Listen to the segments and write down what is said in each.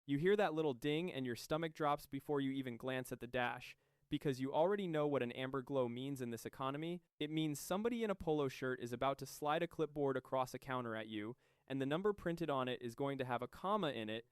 You hear that little ding and your stomach drops before you even glance at the dash. Because you already know what an amber glow means in this economy. It means somebody in a polo shirt is about to slide a clipboard across a counter at you, and the number printed on it is going to have a comma in it,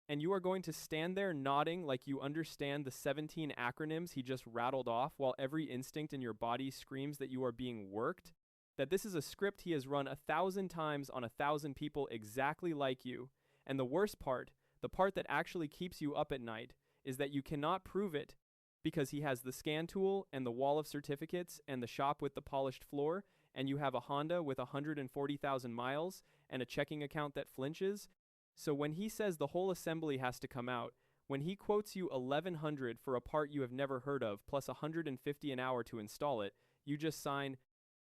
and you are going to stand there nodding like you understand the 17 acronyms he just rattled off while every instinct in your body screams that you are being worked, that this is a script he has run 1,000 times on 1,000 people exactly like you. And the worst part, the part that actually keeps you up at night, is that you cannot prove it because he has the scan tool and the wall of certificates and the shop with the polished floor, and you have a Honda with 140,000 miles and a checking account that flinches. So when he says the whole assembly has to come out, when he quotes you $1,100 for a part you have never heard of plus $150 an hour to install it, you just sign,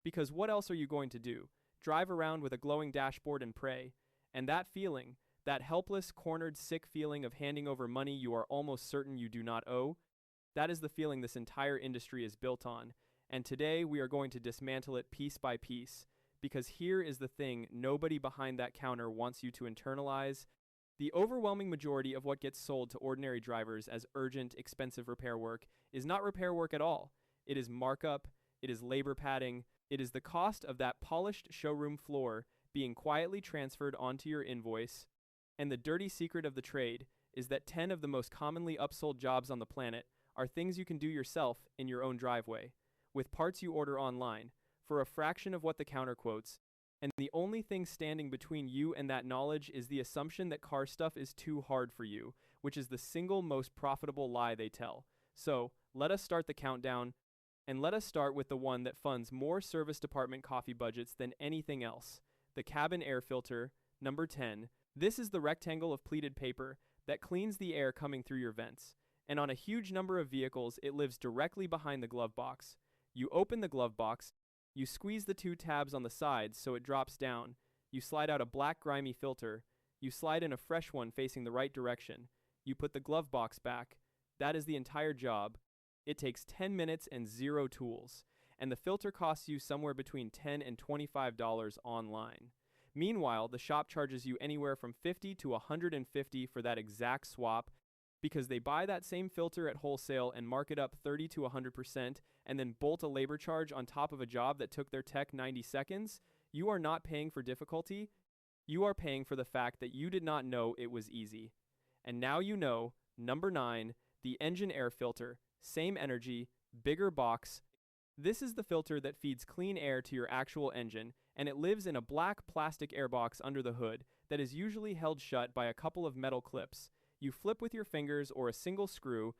because what else are you going to do? Drive around with a glowing dashboard and pray. And that feeling, that helpless, cornered, sick feeling of handing over money you are almost certain you do not owe, that is the feeling this entire industry is built on. And today we are going to dismantle it piece by piece. Because here is the thing nobody behind that counter wants you to internalize. The overwhelming majority of what gets sold to ordinary drivers as urgent, expensive repair work is not repair work at all. It is markup, it is labor padding, it is the cost of that polished showroom floor being quietly transferred onto your invoice. And the dirty secret of the trade is that 10 of the most commonly upsold jobs on the planet are things you can do yourself in your own driveway, with parts you order online, for a fraction of what the counter quotes, and the only thing standing between you and that knowledge is the assumption that car stuff is too hard for you, which is the single most profitable lie they tell. So, let us start the countdown, and let us start with the one that funds more service department coffee budgets than anything else, the cabin air filter, number 10. This is the rectangle of pleated paper that cleans the air coming through your vents, and on a huge number of vehicles it lives directly behind the glove box. You open the glove box, you squeeze the two tabs on the sides so it drops down, you slide out a black grimy filter, you slide in a fresh one facing the right direction, you put the glove box back. That is the entire job. It takes 10 minutes and 0 tools, and the filter costs you somewhere between $10 and $25 online. Meanwhile, the shop charges you anywhere from $50 to $150 for that exact swap, because they buy that same filter at wholesale and mark it up 30 to 100% and then bolt a labor charge on top of a job that took their tech 90 seconds. You are not paying for difficulty. You are paying for the fact that you did not know it was easy. And now you know, number 9, the engine air filter, same energy, bigger box. This is the filter that feeds clean air to your actual engine, and it lives in a black plastic air box under the hood that is usually held shut by a couple of metal clips. You flip with your fingers or a single screw,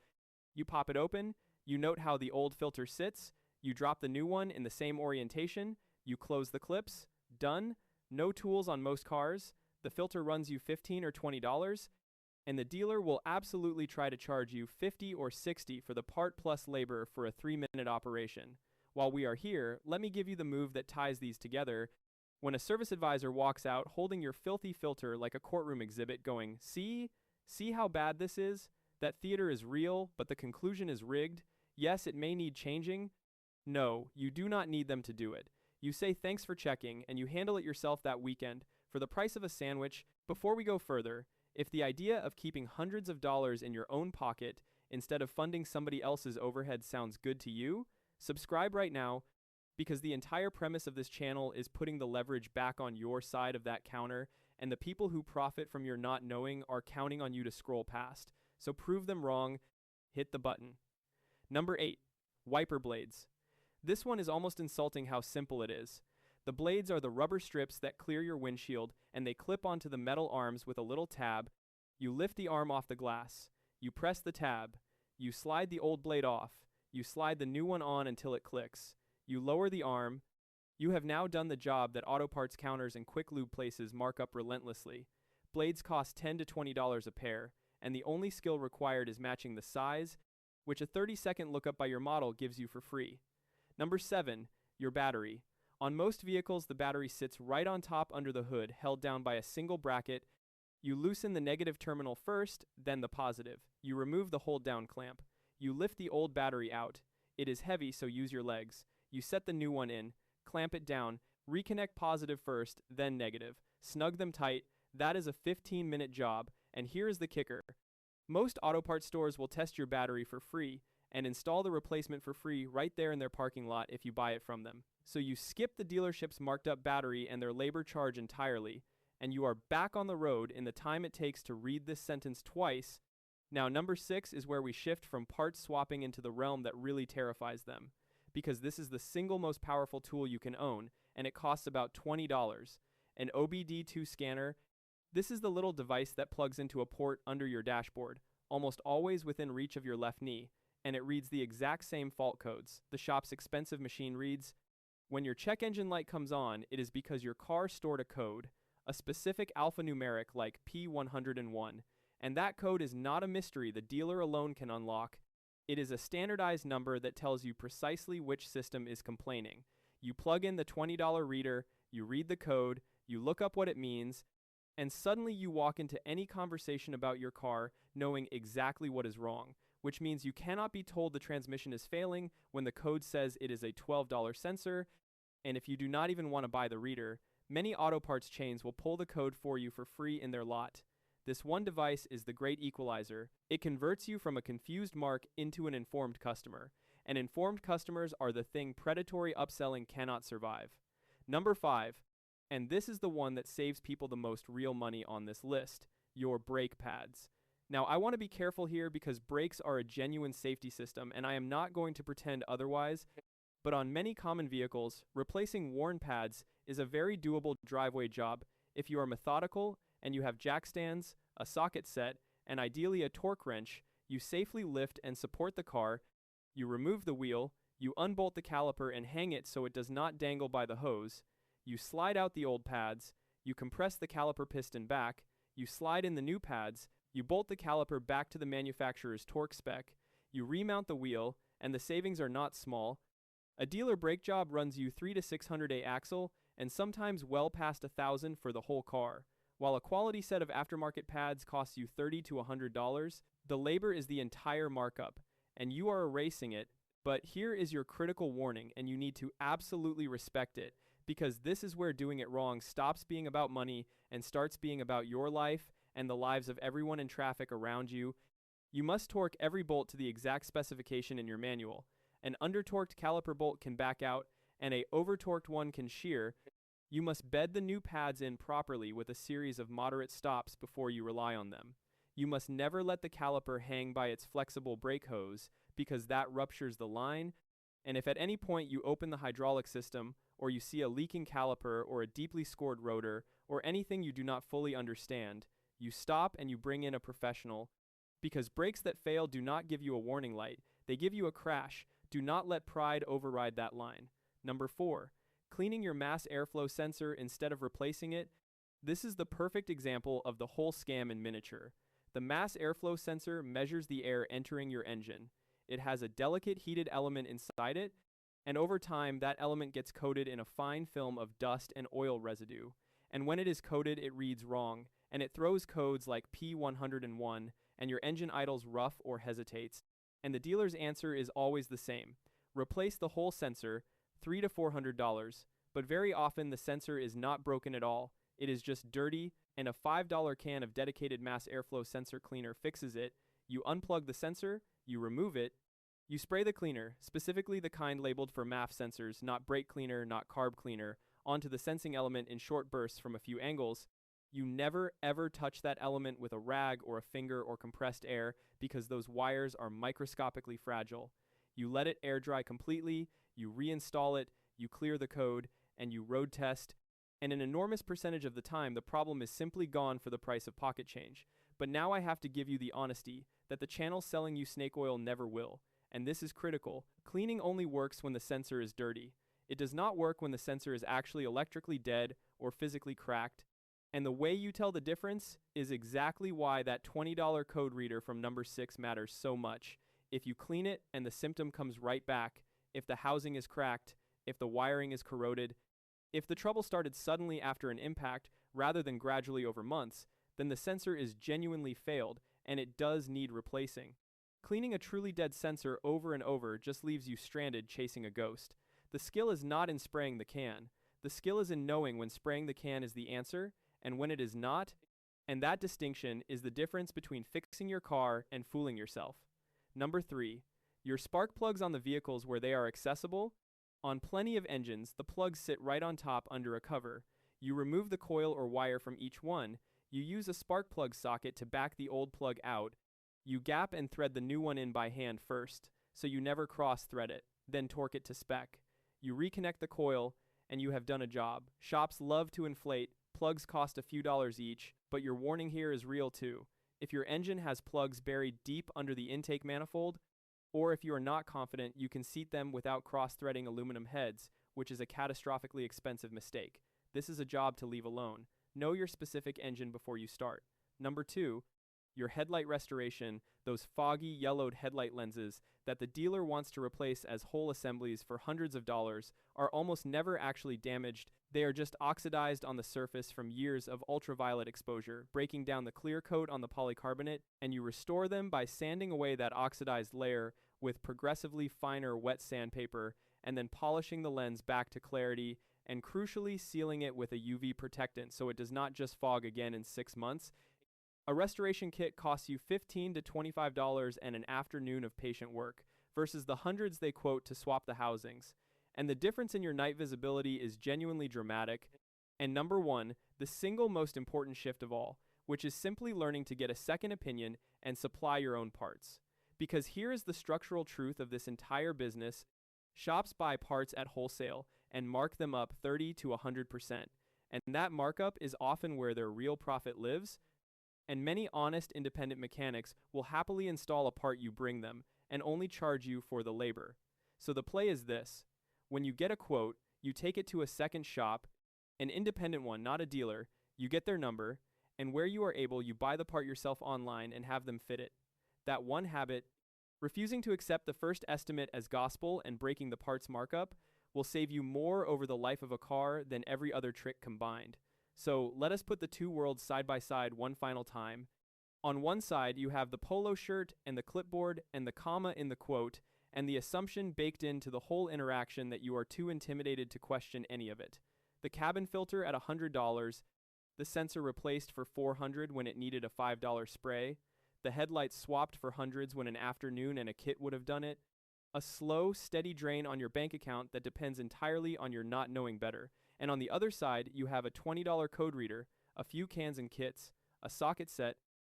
you pop it open, you note how the old filter sits, you drop the new one in the same orientation, you close the clips, done, no tools on most cars, the filter runs you $15 or $20, and the dealer will absolutely try to charge you $50 or $60 for the part plus labor for a 3-minute operation. While we are here, let me give you the move that ties these together. When a service advisor walks out holding your filthy filter like a courtroom exhibit going, See how bad this is? That theater is real, but the conclusion is rigged. Yes, it may need changing. No, you do not need them to do it. You say thanks for checking, and you handle it yourself that weekend for the price of a sandwich. Before we go further, if the idea of keeping hundreds of dollars in your own pocket instead of funding somebody else's overhead sounds good to you, subscribe right now, because the entire premise of this channel is putting the leverage back on your side of that counter, and the people who profit from your not knowing are counting on you to scroll past. So prove them wrong, hit the button. Number 8, wiper blades. This one is almost insulting how simple it is. The blades are the rubber strips that clear your windshield, and they clip onto the metal arms with a little tab. You lift the arm off the glass. You press the tab. You slide the old blade off. You slide the new one on until it clicks. You lower the arm. You have now done the job that auto parts counters and quick lube places mark up relentlessly. Blades cost $10 to $20 a pair, and the only skill required is matching the size, which a 30-second lookup by your model gives you for free. Number 7, your battery. On most vehicles, the battery sits right on top under the hood, held down by a single bracket. You loosen the negative terminal first, then the positive. You remove the hold-down clamp. You lift the old battery out. It is heavy, so use your legs. You set the new one in. Clamp it down, reconnect positive first, then negative. Snug them tight. That is a 15-minute job, And here is the kicker. Most auto parts stores will test your battery for free and install the replacement for free right there in their parking lot if you buy it from them. So you skip the dealership's marked up battery and their labor charge entirely, and you are back on the road in the time it takes to read this sentence twice. Now, number 6 is where we shift from parts swapping into the realm that really terrifies them, because this is the single most powerful tool you can own, and it costs about $20. An OBD2 scanner. This is the little device that plugs into a port under your dashboard, almost always within reach of your left knee, and it reads the exact same fault codes the shop's expensive machine reads. When your check engine light comes on, it is because your car stored a code, a specific alphanumeric like P101, and that code is not a mystery the dealer alone can unlock. It is a standardized number that tells you precisely which system is complaining. You plug in the $20 reader, you read the code, you look up what it means, and suddenly you walk into any conversation about your car knowing exactly what is wrong, which means you cannot be told the transmission is failing when the code says it is a $12 sensor, and if you do not even want to buy the reader, many auto parts chains will pull the code for you for free in their lot. This one device is the great equalizer. It converts you from a confused mark into an informed customer, and informed customers are the thing predatory upselling cannot survive. Number 5. And this is the one that saves people the most real money on this list, your brake pads. Now, I want to be careful here because brakes are a genuine safety system, and I am not going to pretend otherwise, but on many common vehicles, replacing worn pads is a very doable driveway job if you are methodical and you have jack stands, a socket set, and ideally a torque wrench. You safely lift and support the car, you remove the wheel, you unbolt the caliper and hang it so it does not dangle by the hose, you slide out the old pads, you compress the caliper piston back, you slide in the new pads, you bolt the caliper back to the manufacturer's torque spec, you remount the wheel, and the savings are not small. A dealer brake job runs you $300 to $600 a axle, and sometimes well past $1,000 for the whole car. While a quality set of aftermarket pads costs you $30 to $100, the labor is the entire markup, and you are erasing it. But here is your critical warning, and you need to absolutely respect it, because this is where doing it wrong stops being about money and starts being about your life and the lives of everyone in traffic around you. You must torque every bolt to the exact specification in your manual. An under-torqued caliper bolt can back out, and a over-torqued one can shear. You must bed the new pads in properly with a series of moderate stops before you rely on them. You must never let the caliper hang by its flexible brake hose, because that ruptures the line, and if at any point you open the hydraulic system, or you see a leaking caliper or a deeply scored rotor, or anything you do not fully understand, you stop and you bring in a professional, because brakes that fail do not give you a warning light, they give you a crash. Do not let pride override that line. Number 4, cleaning your mass airflow sensor instead of replacing it. This is the perfect example of the whole scam in miniature. The mass airflow sensor measures the air entering your engine. It has a delicate heated element inside it, and over time that element gets coated in a fine film of dust and oil residue. And when it is coated, it reads wrong, and it throws codes like P101, and your engine idles rough or hesitates. And the dealer's answer is always the same. Replace the whole sensor, $300 to $400, but very often the sensor is not broken at all. It is just dirty, and a $5 can of dedicated mass airflow sensor cleaner fixes it. You unplug the sensor, you remove it, you spray the cleaner, specifically the kind labeled for MAF sensors, not brake cleaner, not carb cleaner, onto the sensing element in short bursts from a few angles. You never ever touch that element with a rag or a finger or compressed air because those wires are microscopically fragile. You let it air dry completely, you reinstall it, you clear the code, and you road test. And an enormous percentage of the time, the problem is simply gone for the price of pocket change. But now I have to give you the honesty that the channel selling you snake oil never will. And this is critical. Cleaning only works when the sensor is dirty. It does not work when the sensor is actually electrically dead or physically cracked. And the way you tell the difference is exactly why that $20 code reader from number 6 matters so much. If you clean it and the symptom comes right back, if the housing is cracked, if the wiring is corroded, if the trouble started suddenly after an impact rather than gradually over months, then the sensor is genuinely failed and it does need replacing. Cleaning a truly dead sensor over and over just leaves you stranded chasing a ghost. The skill is not in spraying the can. The skill is in knowing when spraying the can is the answer and when it is not, And that distinction is the difference between fixing your car and fooling yourself. Number 3. Your spark plugs on the vehicles where they are accessible. On plenty of engines, the plugs sit right on top under a cover. You remove the coil or wire from each one. You use a spark plug socket to back the old plug out. You gap and thread the new one in by hand first, so you never cross-thread it, then torque it to spec. You reconnect the coil, and you have done a job. Shops love to inflate. Plugs cost a few dollars each, but your warning here is real too. If your engine has plugs buried deep under the intake manifold, or if you are not confident you can seat them without cross-threading aluminum heads, which is a catastrophically expensive mistake. This is a job to leave alone. Know your specific engine before you start. Number 2, your headlight restoration, those foggy, yellowed headlight lenses that the dealer wants to replace as whole assemblies for hundreds of dollars, are almost never actually damaged. They are just oxidized on the surface from years of ultraviolet exposure, breaking down the clear coat on the polycarbonate, and you restore them by sanding away that oxidized layer with progressively finer wet sandpaper, and then polishing the lens back to clarity, and crucially sealing it with a UV protectant so it does not just fog again in 6 months. A restoration kit costs you $15 to $25 and an afternoon of patient work, versus the hundreds they quote to swap the housings. And the difference in your night visibility is genuinely dramatic. And number 1, the single most important shift of all, which is simply learning to get a second opinion and supply your own parts. Because here is the structural truth of this entire business. Shops buy parts at wholesale and mark them up 30 to 100%. And that markup is often where their real profit lives. And many honest independent mechanics will happily install a part you bring them and only charge you for the labor. So the play is this. When you get a quote, you take it to a second shop, an independent one, not a dealer, you get their number, and where you are able, you buy the part yourself online and have them fit it. That one habit, refusing to accept the first estimate as gospel and breaking the parts markup, will save you more over the life of a car than every other trick combined. So let us put the two worlds side by side one final time. On one side, you have the polo shirt and the clipboard and the comma in the quote, and the assumption baked into the whole interaction that you are too intimidated to question any of it. The cabin filter at $100, the sensor replaced for $400 when it needed a $5 spray, the headlights swapped for hundreds when an afternoon and a kit would have done it, a slow, steady drain on your bank account that depends entirely on your not knowing better. And on the other side, you have a $20 code reader, a few cans and kits, a socket set,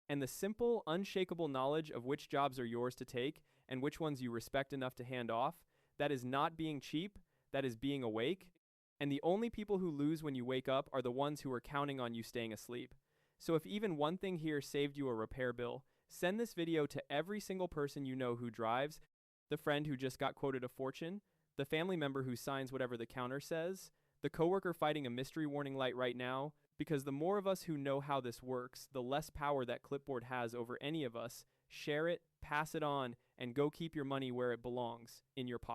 and the simple, unshakable knowledge of which jobs are yours to take and which ones you respect enough to hand off. That is not being cheap, that is being awake. And the only people who lose when you wake up are the ones who are counting on you staying asleep. So if even one thing here saved you a repair bill, send this video to every single person you know who drives, the friend who just got quoted a fortune, the family member who signs whatever the counter says, the coworker fighting a mystery warning light right now, because the more of us who know how this works, the less power that clipboard has over any of us. Share it, pass it on, and go keep your money where it belongs, in your pocket.